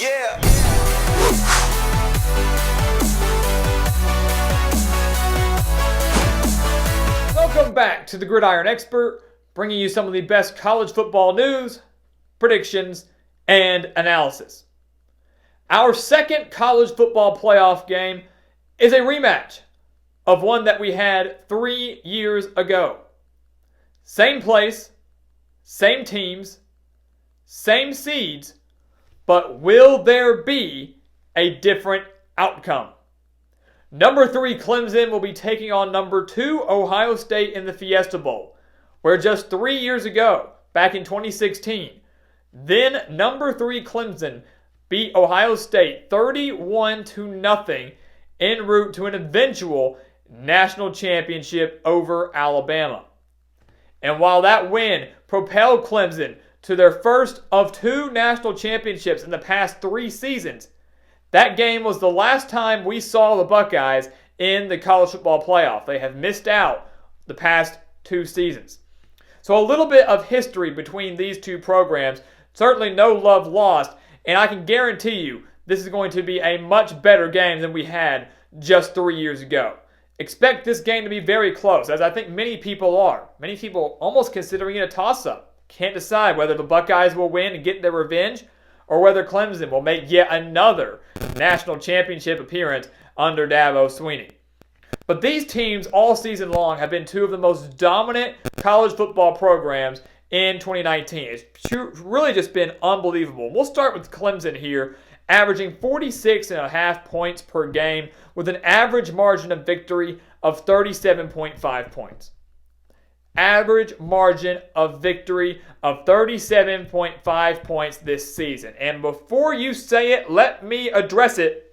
Yeah. Welcome back to the Gridiron Expert, bringing you some of the best college football news, predictions, and analysis. Our second college football playoff game is a rematch of one that we had 3 years ago. Same place, same teams, same seeds, but will there be a different outcome? Number 3 Clemson will be taking on number 2 Ohio State in the Fiesta Bowl, where just 3 years ago, back in 2016, then number 3 Clemson beat Ohio State 31-0 en route to an eventual national championship over Alabama. And while that win propelled Clemson to their first of 2 national championships in the past 3 seasons, that game was the last time we saw the Buckeyes in the college football playoff. They have missed out the past 2 seasons. So a little bit of history between these 2 programs, certainly no love lost, and I can guarantee you this is going to be a much better game than we had just 3 years ago. Expect this game to be very close, as I think many people are. Many people almost considering it a toss-up. Can't decide whether the Buckeyes will win and get their revenge, or whether Clemson will make yet another national championship appearance under Dabo Swinney. But these teams all season long have been 2 of the most dominant college football programs in 2019. It's really just been unbelievable. We'll start with Clemson here, averaging 46.5 points per game with an average margin of victory of 37.5 points. Average margin of victory of 37.5 points this season. And before you say it, let me address it.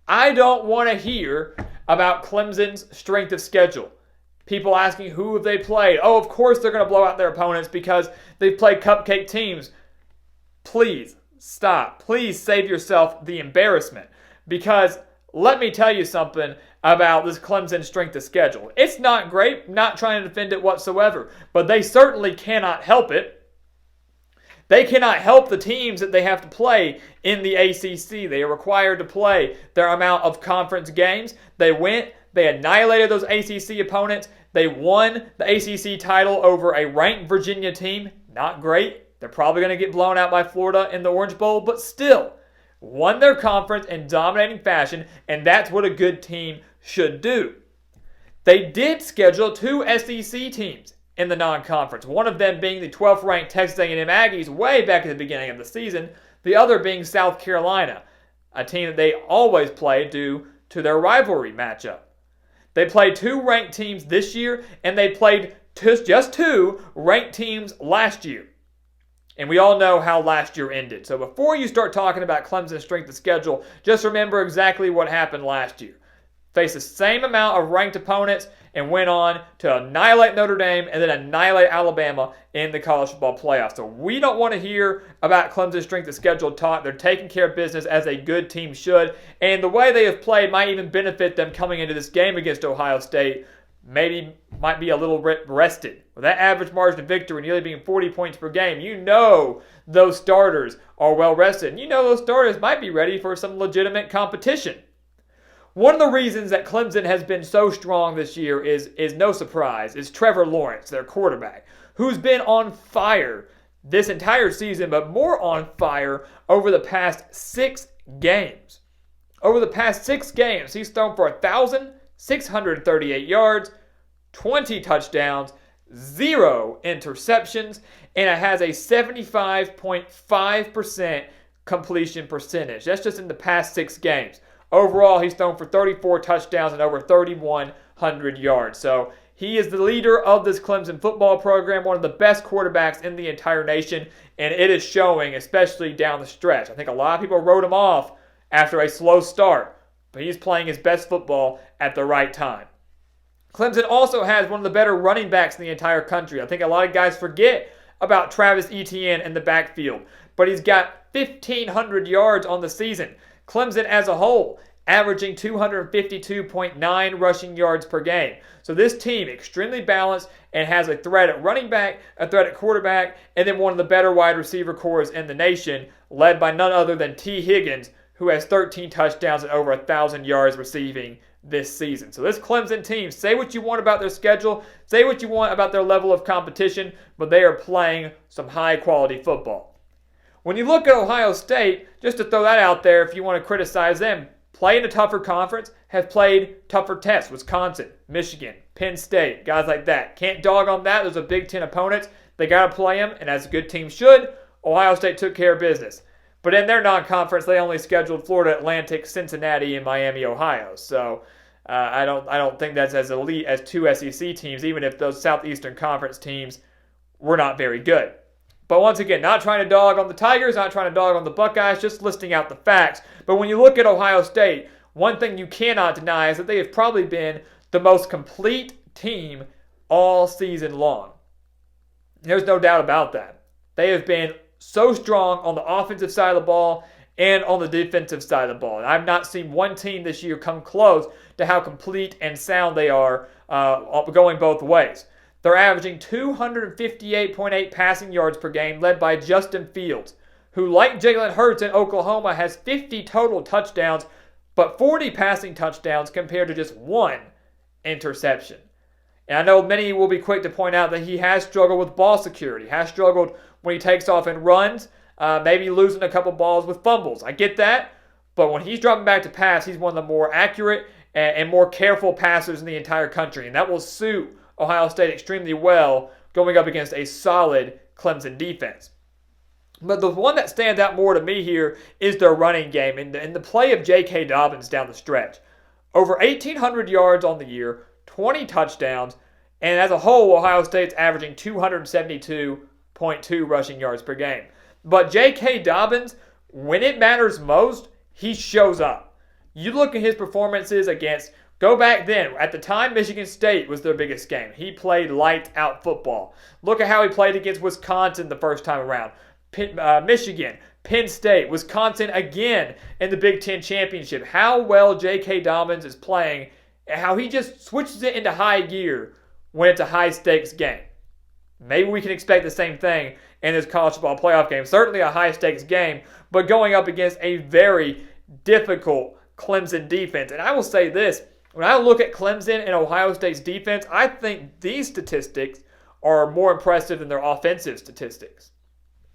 I don't want to hear about Clemson's strength of schedule. People asking who have they played. Oh, of course they're going to blow out their opponents because they've played cupcake teams. Please stop. Please save yourself the embarrassment. Because let me tell you something about this Clemson strength of schedule. It's not great, not trying to defend it whatsoever, but they certainly cannot help it. They cannot help the teams that they have to play in the ACC. They are required to play their amount of conference games. They went, they annihilated those ACC opponents. They won the ACC title over a ranked Virginia team. Not great. They're probably going to get blown out by Florida in the Orange Bowl, but still won their conference in dominating fashion, and that's what a good team should do. They did schedule 2 SEC teams in the non-conference, one of them being the 12th ranked Texas A&M Aggies way back at the beginning of the season, the other being South Carolina, a team that they always play due to their rivalry matchup. They played 2 ranked teams this year, and they played just 2 ranked teams last year. And we all know how last year ended. So before you start talking about Clemson's strength of schedule, just remember exactly what happened last year. Faced the same amount of ranked opponents and went on to annihilate Notre Dame and then annihilate Alabama in the college football playoffs. So we don't want to hear about Clemson's strength of schedule talk. They're taking care of business as a good team should. And the way they have played might even benefit them coming into this game against Ohio State. Maybe might be a little rested. With that average margin of victory nearly being 40 points per game, you know those starters are well rested. And you know those starters might be ready for some legitimate competition. One of the reasons that Clemson has been so strong this year is no surprise, is TREVOR Lawrence, their quarterback, who's been on fire this entire season, but more on fire over the past 6 games. Over the past 6 games, he's thrown for 1,638 yards, 20 touchdowns, 0 interceptions, and it has a 75.5% completion percentage. That's just in the past 6 games. Overall, he's thrown for 34 touchdowns and over 3,100 yards. So he is the leader of this Clemson football program, one of the best quarterbacks in the entire nation, and it is showing, especially down the stretch. I think a lot of people wrote him off after a slow start, but he's playing his best football at the right time. Clemson also has one of the better running backs in the entire country. I think a lot of guys forget about Travis Etienne in the backfield, but he's got 1,500 yards on the season. Clemson as a whole averaging 252.9 rushing yards per game. So this team, extremely balanced and has a threat at running back, a threat at quarterback, and then one of the better wide receiver cores in the nation, led by none other than T. Higgins, who has 13 touchdowns and over 1,000 yards receiving this season. So this Clemson team, say what you want about their schedule, say what you want about their level of competition, but they are playing some high-quality football. When you look at Ohio State, just to throw that out there, if you want to criticize them, play in a tougher conference, have played tougher tests. Wisconsin, Michigan, Penn State, guys like that. Can't dog on that. Those are Big Ten opponents. They got to play them, and as a good team should, Ohio State took care of business. But in their non-conference, they only scheduled Florida Atlantic, Cincinnati, and Miami, Ohio. So I don't think that's as elite as two SEC teams, even if those Southeastern Conference teams were not very good. But once again, not trying to dog on the Tigers, not trying to dog on the Buckeyes, just listing out the facts. But when you look at Ohio State, one thing you cannot deny is that they have probably been the most complete team all season long. There's no doubt about that. They have been so strong on the offensive side of the ball and on the defensive side of the ball. And I've not seen one team this year come close to how complete and sound they are going both ways. They're averaging 258.8 passing yards per game, led by Justin Fields, who, like Jalen Hurts in Oklahoma, has 50 total touchdowns, but 40 passing touchdowns compared to just one interception. And I know many will be quick to point out that he has struggled with ball security, has struggled when he takes off and runs, maybe losing a couple balls with fumbles. I get that, but when he's dropping back to pass, he's one of the more accurate and more careful passers in the entire country, and that will suit Ohio State extremely well going up against a solid Clemson defense. But the one that stands out more to me here is their running game and the play of J.K. Dobbins down the stretch. Over 1,800 yards on the year, 20 touchdowns, and as a whole, Ohio State's averaging 272.2 rushing yards per game. But J.K. Dobbins, when it matters most, he shows up. You look at his performances against, go back then, at the time Michigan State was their biggest game. He played lights-out football. Look at how he played against Wisconsin the first time around. Michigan, Penn State, Wisconsin again in the Big Ten Championship. How well J.K. Dobbins is playing and how he just switches it into high gear when it's a high-stakes game. Maybe we can expect the same thing in this college football playoff game. Certainly a high-stakes game, but going up against a very difficult Clemson defense. And I will say this, when I look at Clemson and Ohio State's defense, I think these statistics are more impressive than their offensive statistics.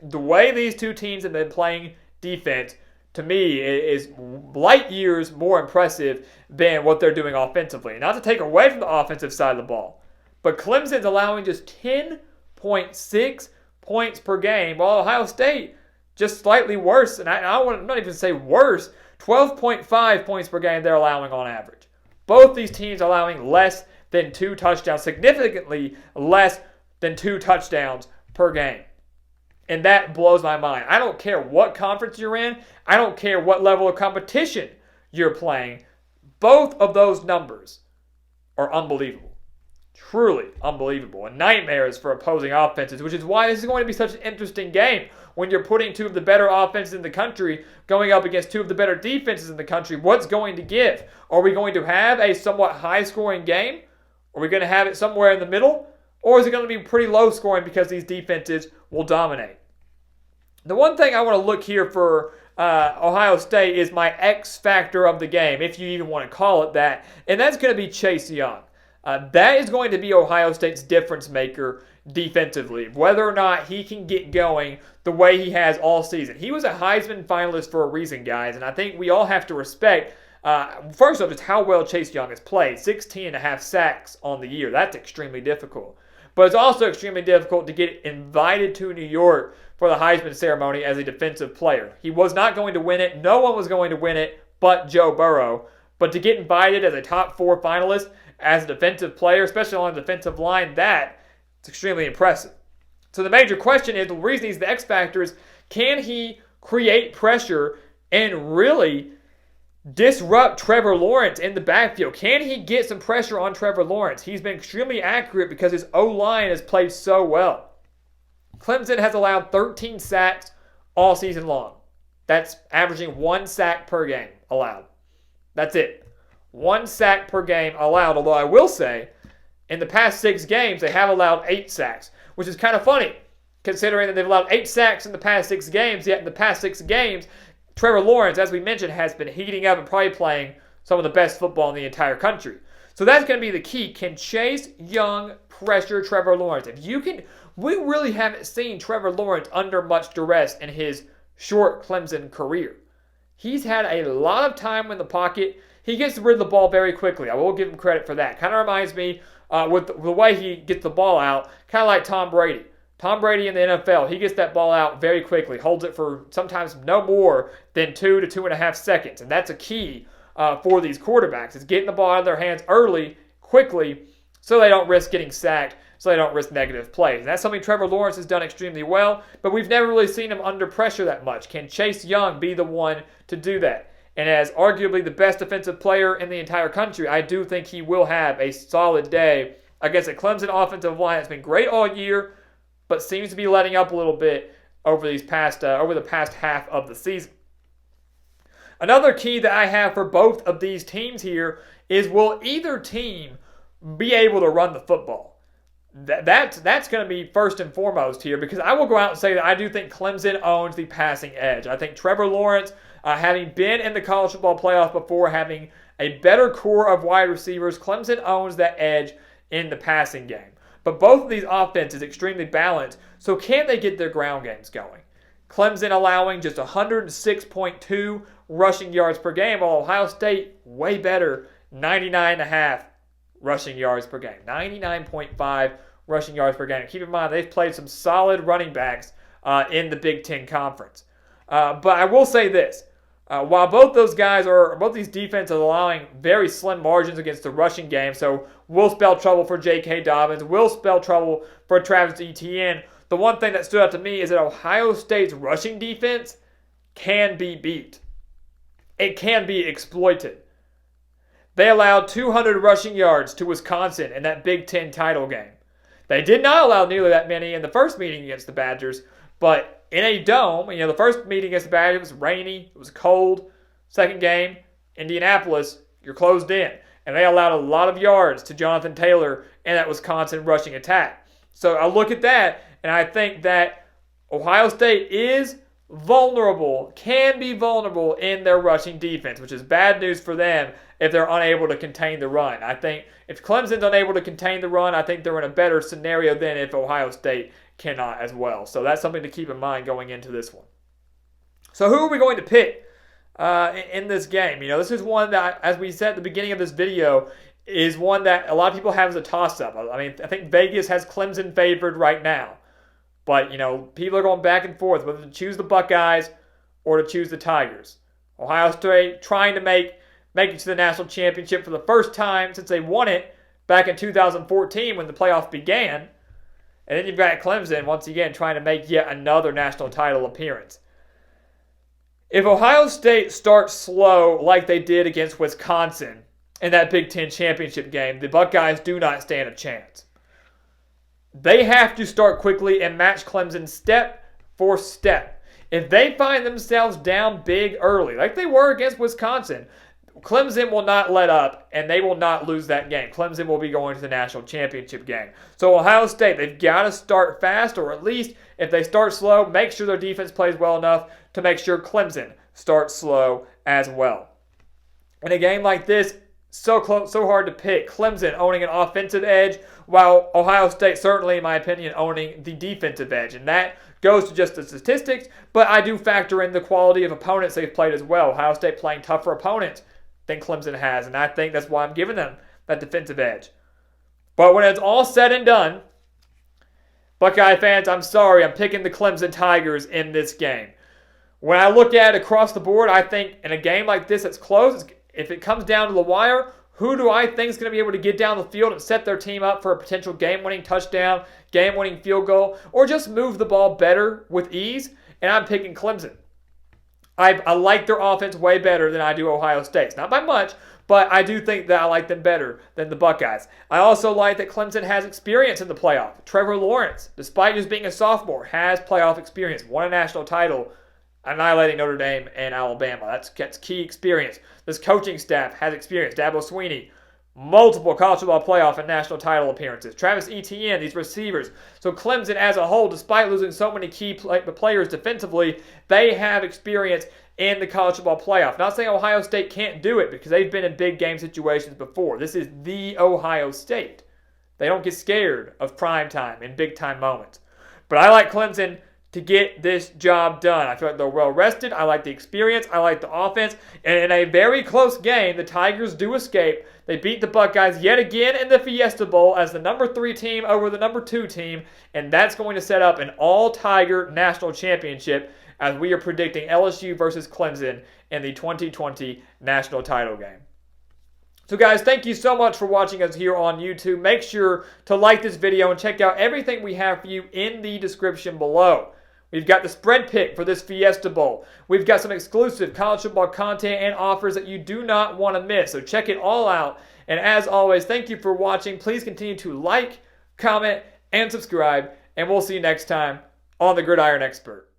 The way these two teams have been playing defense, to me, is light years more impressive than what they're doing offensively. Not to take away from the offensive side of the ball, but Clemson's allowing just 10.6 points per game, while Ohio State just slightly worse, and I'm not even say worse, 12.5 points per game they're allowing on average. Both these teams are allowing less than 2 touchdowns, significantly less than 2 touchdowns per game. And that blows my mind. I don't care what conference you're in. I don't care what level of competition you're playing. Both of those numbers are unbelievable. Truly unbelievable. And nightmares for opposing offenses, which is why this is going to be such an interesting game. When you're putting 2 of the better offenses in the country going up against 2 of the better defenses in the country, what's going to give? Are we going to have a somewhat high-scoring game? Are we going to have it somewhere in the middle? Or is it going to be pretty low-scoring because these defenses will dominate? The one thing I want to look here for Ohio State is my X factor of the game, if you even want to call it that, and that's going to be Chase Young. That is going to be Ohio State's difference maker defensively, whether or not he can get going the way he has all season. He was a Heisman finalist for a reason, guys, and I think we all have to respect, first off, just how well Chase Young has played. 16.5 sacks on the year. That's extremely difficult. But it's also extremely difficult to get invited to New York for the Heisman ceremony as a defensive player. He was not going to win it. No one was going to win it but Joe Burrow. But to get invited as a top 4 finalist as a defensive player, especially on the defensive line, it's extremely impressive. So the major question is, the reason he's the X factor is, can he create pressure and really disrupt Trevor Lawrence in the backfield? Can he get some pressure on Trevor Lawrence? He's been extremely accurate because his O-line has played so well. Clemson has allowed 13 sacks all season long. That's averaging 1 sack per game allowed. That's it. 1 sack per game allowed, although I will say, in the past 6 games, they have allowed 8 sacks, which is kind of funny, considering that they've allowed 8 sacks in the past 6 games, yet in the past 6 games, Trevor Lawrence, as we mentioned, has been heating up and probably playing some of the best football in the entire country. So that's going to be the key. Can Chase Young pressure Trevor Lawrence? We really haven't seen Trevor Lawrence under much duress in his short Clemson career. He's had a lot of time in the pocket. He gets rid of the ball very quickly. I will give him credit for that. Kind of reminds me with the way he gets the ball out, kind of like Tom Brady. Tom Brady in the NFL, he gets that ball out very quickly, holds it for sometimes no more than 2 to 2.5 seconds. And that's a key for these quarterbacks, is getting the ball out of their hands early, quickly, so they don't risk getting sacked, so they don't risk negative plays. And that's something Trevor Lawrence has done extremely well, but we've never really seen him under pressure that much. Can Chase Young be the one to do that? And as arguably the best defensive player in the entire country, I do think he will have a solid day against a Clemson offensive line that's been great all year, but seems to be letting up a little bit over the past half of the season. Another key that I have for both of these teams here is, will either team be able to run the football? That's going to be first and foremost here, because I will go out and say that I do think Clemson owns the passing edge. I think Trevor Lawrence, having been in the college football playoff before, having a better core of wide receivers, Clemson owns that edge in the passing game. But both of these offenses extremely balanced, so can they get their ground games going? Clemson allowing just 106.2 rushing yards per game, while Ohio State way better, 99.5 rushing yards per game, 99.5 rushing yards per game. Keep in mind, they've played some solid running backs in the Big Ten Conference. But I will say this. While both these defenses are allowing very slim margins against the rushing game, so will spell trouble for J.K. Dobbins, will spell trouble for Travis Etienne, the one thing that stood out to me is that Ohio State's rushing defense can be beat. It can be exploited. They allowed 200 rushing yards to Wisconsin in that Big Ten title game. They did not allow nearly that many in the first meeting against the Badgers, but in a dome, the first meeting against the Badgers was rainy, it was cold. Second game, Indianapolis, you're closed in. And they allowed a lot of yards to Jonathan Taylor and that Wisconsin rushing attack. So I look at that, and I think that Ohio State is vulnerable, can be vulnerable in their rushing defense, which is bad news for them if they're unable to contain the run. I think if Clemson's unable to contain the run, I think they're in a better scenario than if Ohio State cannot as well. So that's something to keep in mind going into this one. So who are we going to pick in this game? This is one that, as we said at the beginning of this video, is one that a lot of people have as a toss-up. I think Vegas has Clemson favored right now. But, people are going back and forth whether to choose the Buckeyes or to choose the Tigers. Ohio State trying to make it to the national championship for the first time since they won it back in 2014 when the playoffs began. And then you've got Clemson, once again, trying to make yet another national title appearance. If Ohio State starts slow like they did against Wisconsin in that Big Ten championship game, the Buckeyes do not stand a chance. They have to start quickly and match Clemson step for step. If they find themselves down big early, like they were against Wisconsin, Clemson will not let up, and they will not lose that game. Clemson will be going to the national championship game. So Ohio State, they've got to start fast, or at least if they start slow, make sure their defense plays well enough to make sure Clemson starts slow as well. In a game like this, so close, so hard to pick. Clemson owning an offensive edge, while Ohio State certainly, in my opinion, owning the defensive edge. And that goes to just the statistics, but I do factor in the quality of opponents they've played as well. Ohio State playing tougher opponents than Clemson has, and I think that's why I'm giving them that defensive edge. But when it's all said and done, Buckeye fans, I'm sorry, I'm picking the Clemson Tigers in this game. When I look at it across the board, I think in a game like this that's close, if it comes down to the wire, who do I think is going to be able to get down the field and set their team up for a potential game-winning touchdown, game-winning field goal, or just move the ball better with ease? And I'm picking Clemson. I like their offense way better than I do Ohio State's. Not by much, but I do think that I like them better than the Buckeyes. I also like that Clemson has experience in the playoff. Trevor Lawrence, despite just being a sophomore, has playoff experience. Won a national title annihilating Notre Dame and Alabama. That's key experience. This coaching staff has experience. Dabo Swinney, multiple college football playoff and national title appearances. Travis Etienne, these receivers. So Clemson as a whole, despite losing so many key players defensively, they have experience in the college football playoff. Not saying Ohio State can't do it because they've been in big game situations before. This is the Ohio State. They don't get scared of prime time and big time moments. But I like Clemson to get this job done. I feel like they're well rested. I like the experience. I like the offense. And in a very close game, the Tigers do escape. They beat the Buckeyes yet again in the Fiesta Bowl as the number 3 team over the number 2 team. And that's going to set up an all-Tiger national championship as we are predicting LSU versus Clemson in the 2020 national title game. So guys, thank you so much for watching us here on YouTube. Make sure to like this video and check out everything we have for you in the description below. We've got the spread pick for this Fiesta Bowl. We've got some exclusive college football content and offers that you do not want to miss. So check it all out. And as always, thank you for watching. Please continue to like, comment, and subscribe. And we'll see you next time on The Gridiron Expert.